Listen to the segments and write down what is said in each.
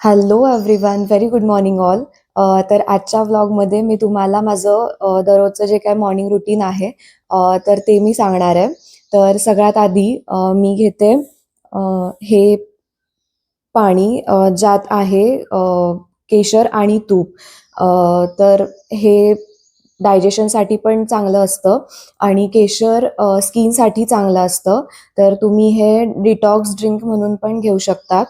Hello everyone, very good morning all. तर आजच्या व्लॉगमध्ये मी तुम्हाला माझं दररोजचं जे काही मॉर्निंग रुटीन आहे तर ते मी सांगणार आहे. तर सगळ्यात आधी मी घेते हे पाणी ज्यात आहे केशर आणि तूप. तर हे डायजेशनसाठी पण चांगलं असतं आणि केशर स्किनसाठी चांगलं असतं. तर तुम्ही हे डिटॉक्स ड्रिंक म्हणून पण घेऊ शकता.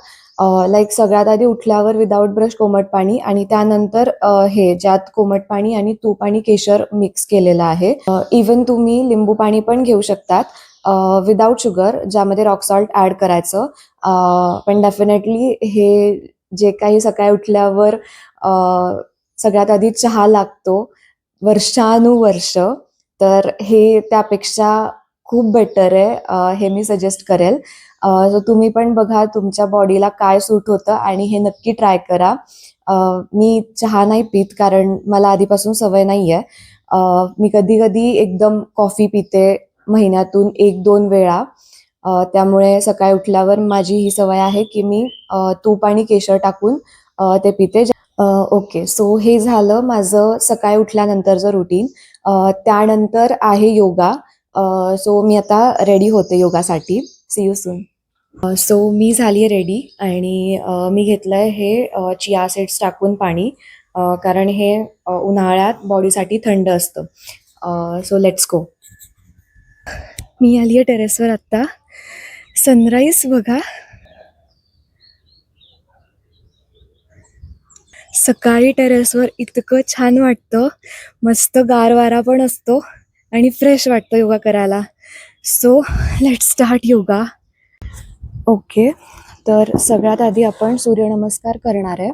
लाईक सगळ्यात आधी उठल्यावर विदाऊट ब्रश कोमट पाणी आणि त्यानंतर हे ज्यात कोमट पाणी आणि तूप आणि केशर मिक्स केलेलं आहे. इवन तुम्ही लिंबू पाणी पण घेऊ शकतात विदाऊट शुगर, ज्यामध्ये रॉक सॉल्ट ॲड करायचं. पण डेफिनेटली हे जे काही सकाळी उठल्यावर सगळ्यात आधी चहा लागतो वर्षानुवर्ष, तर हे त्यापेक्षा खूप बेटर आहे. हे मी सजेस्ट करेल. तर तुम्ही पण बघा तुमच्या बॉडीला काय सूट होतं आणि हे नक्की ट्राय करा. मी चहा नाही पीत कारण मला आधीपासून सवय नाही आहे. मी कधी कधी एकदम कॉफी पिते महिन्यातून 1-2 वेळा. त्यामुळे सकाळी उठल्यावर माझी ही सवय आहे की मी तूप आणि केशर टाकून ते पिते. ओके, सो हे झालं माझं सकाळी उठल्यानंतरचं रुटीन. त्यानंतर आहे योगा. सो मी आता रेडी होते योगासाठी. See you soon. सो मी झाली आहे रेडी आणि मी घेतलं आहे हे चिया सीड्स टाकून पाणी, कारण हे उन्हाळ्यात बॉडीसाठी थंड असतं. So let's go. मी आली आहे टेरेसवर आत्ता. सनराईज बघा. सकाळी टेरेसवर इतकं छान वाटतं, मस्त गार वारा पण असतो आणि फ्रेश वाटतं योगा करायला. So let's start yoga. Okay, तर सगळ्यात आधी आपण सूर्यनमस्कार करणार आहे.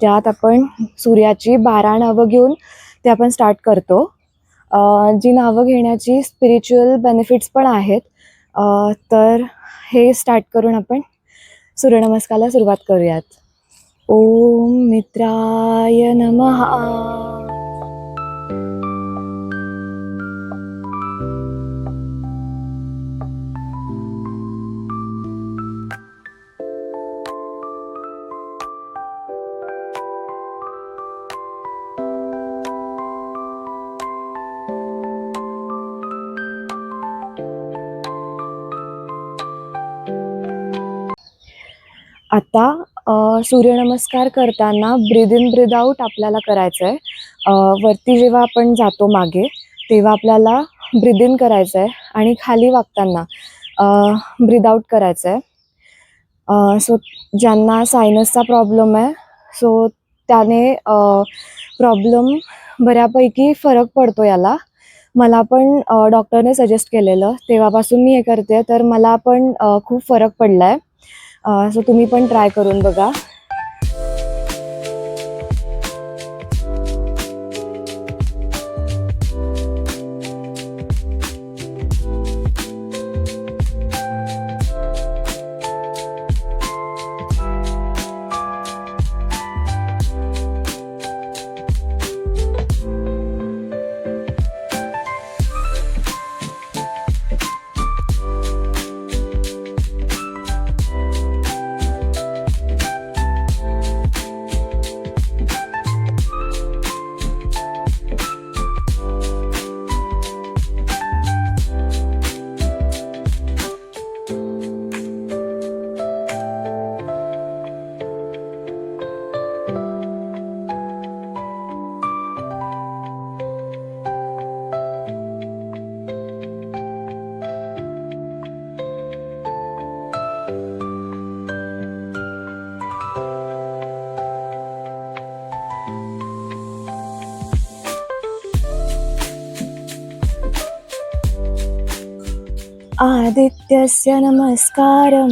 त्यात आपण सूर्याची 12 नावं घेऊन ते आपण स्टार्ट करतो. जी नावं घेण्याची स्पिरिच्युअल बेनिफिट्स पण आहेत. तर हे स्टार्ट करून आपण सूर्यनमस्कारला सुरुवात करूयात. ओम मित्राय नमः. आता सूर्यनमस्कार करताना ब्रीद इन ब्रीद आउट आपल्याला करायचं आहे. वरती जेव्हा आपण जातो मागे, तेव्हा आपल्याला ब्रीद इन करायचं आहे आणि खाली वागताना ब्रीद आउट करायचं आहे. सो ज्यांना सायनसचा प्रॉब्लेम आहे, सो त्याने प्रॉब्लेम बऱ्यापैकी फरक पडतो याला. मला पण डॉक्टरने सजेस्ट केलेलं, तेव्हापासून मी हे करते, तर मला पण खूप फरक पडला आहे. सो तुम्ही पण ट्राय करून बघा. आदित्यस्य नमस्कारं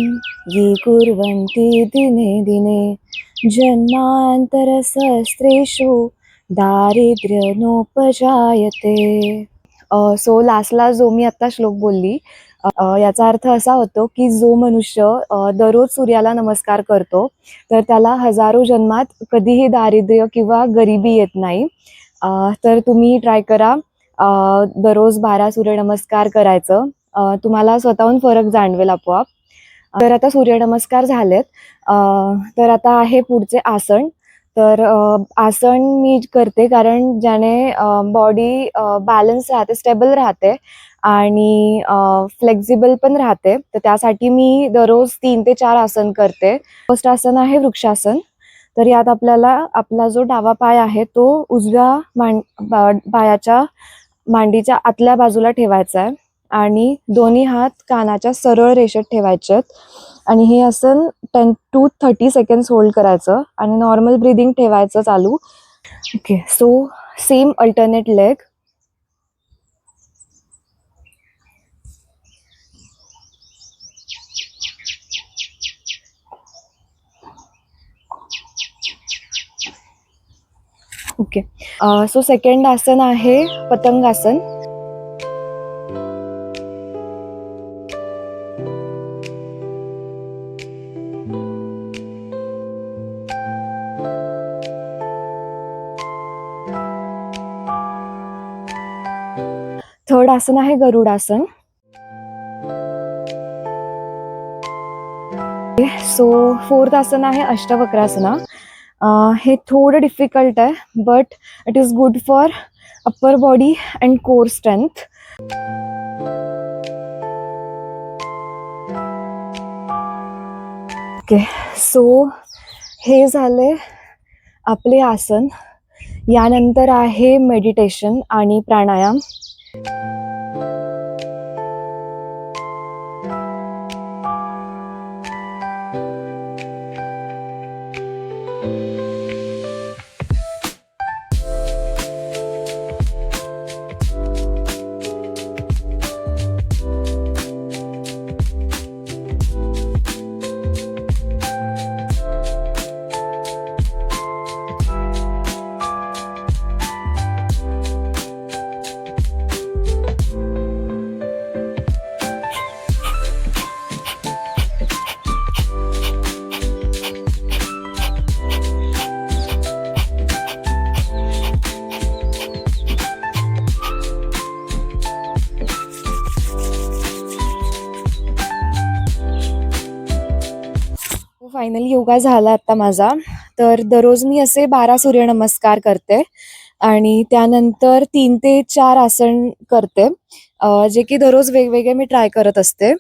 ये कुर्वन्ति दिने दिने जन्मान्तरसहस्रेषु दारिद्र्यनोपजायते. सो लास्टला जो मी आत्ता श्लोक बोलली, याचा अर्थ असा होतो की जो मनुष्य दररोज सूर्याला नमस्कार करतो, तर त्याला हजारो जन्मात कधीही दारिद्र्य किंवा गरिबी येत नाही. तर तुम्ही ट्राय करा दररोज 12 सूर्यनमस्कार करायचं. तुम्हाला स्वतःहून फरक जाणवेल आपोआप. तर आता सूर्यनमस्कार झालेत. तर आता आहे पुढचे आसन. तर आसन मी करते कारण ज्याने बॉडी बॅलन्स राहते, स्टेबल राहते आणि फ्लेक्झिबल पण राहते. तर त्यासाठी मी दररोज 3 ते 4 आसन करते. फर्स्ट आसन आहे वृक्षासन. तर यात आपल्याला आपला जो डावा पाय आहे तो उजव्या पायाच्या मांडीच्या आतल्या बाजूला ठेवायचा आहे आणि दोन्ही हात कानाच्या सरळ रेषेत ठेवायचे आहेत आणि हे आसन 10 to 30 सेकंड्स होल्ड करायचं आणि नॉर्मल ब्रीदिंग ठेवायचं चालू. Okay, so same alternate leg. Okay, so second आसन आहे पतंगासन. थर्ड आसन आहे गरुडासन. सो फोर्थ आसन आहे अष्टवक्रासना. हे थोडं डिफिकल्ट आहे but it is good for upper body and core strength. Okay, so हे झाले आपले आसन. यानंतर आहे मेडिटेशन आणि प्राणायाम. फायनली योगा झाला आता माझा. तर दररोज मी असे 12 सूर्यनमस्कार करते आणि त्यानंतर 3 ते 4 आसन करते, जे की दररोज वेगवेगळे मी ट्राय करत असते,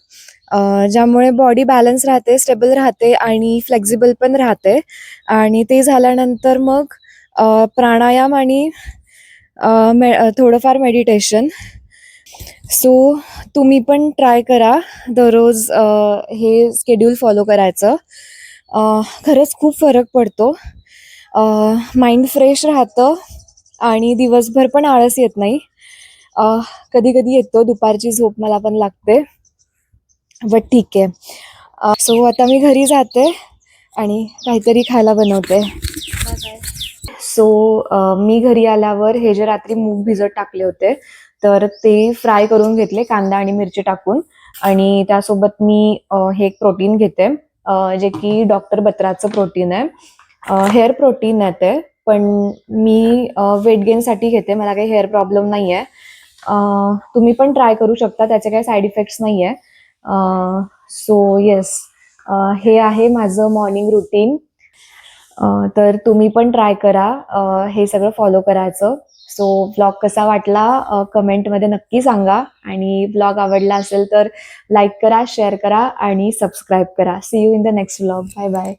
ज्यामुळे बॉडी बॅलन्स राहते, स्टेबल राहते आणि फ्लेक्झिबल पण राहते. आणि ते झाल्यानंतर मग प्राणायाम आणि थोडंफार मेडिटेशन. सो तुम्ही पण ट्राय करा दररोज हे स्केड्यूल फॉलो करायचं. खरंच खूप फरक पडतो. माइंड फ्रेश राहतं आणि दिवसभर पण आळस येत नाही. कधी कधी येतो, दुपारची झोप मला पण लागते, बट ठीक आहे. सो आता मी घरी जाते आणि काहीतरी खायला बनवते. सो मी घरी आल्यावर हे जे रात्री मूग भिजत टाकले होते तर ते फ्राय करून घेतले कांदा आणि मिरची टाकून. आणि त्यासोबत मी हे एक प्रोटीन घेते, जे की डॉक्टर बत्राचं प्रोटीन आहे. हेअर प्रोटीन आहे ते, पण मी वेट गेनसाठी घेते, मला काही हेअर प्रॉब्लेम नाही आहे. तुम्ही पण ट्राय करू शकता, त्याचे काही साईड इफेक्ट्स नाही आहे. सो येस, हे आहे माझं मॉर्निंग रुटीन. तर तुम्ही पण ट्राय करा हे सगळं फॉलो करायचं. सो व्लॉग कसा वाटला कमेंटमध्ये नक्की सांगा आणि व्लॉग आवडला असेल तर लाईक करा, शेअर करा आणि सबस्क्राईब करा. See you in the next vlog. Bye bye.